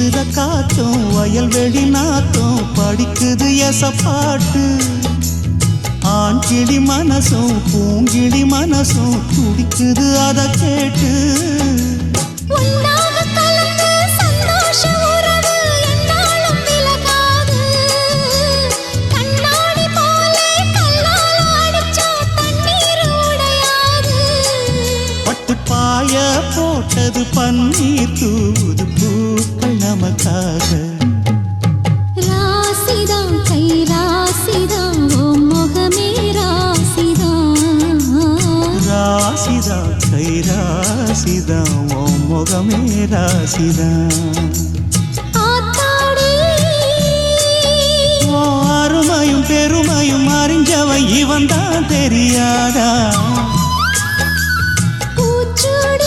வீசுற காத்தும் வயல்வெளி நாத்தும் படிக்குது எசப்பாட்டு ஆண் கிளி மனசும் பூங்கிளி மனசும் துடிக்குது அத கேட்டு பட்டுப்பாய போட்டது பன்னீர் தூது பூக்கள் நமக்காக ராசிதான் கை ராசிதான் ஓ முகமே ராசிதான் ராசிதான் கை ராசிதான் ஓ முகமே ராசிதான் அருமையும் பெருமையும் அறிஞ்சவன் இவன் தான் தெரியாதா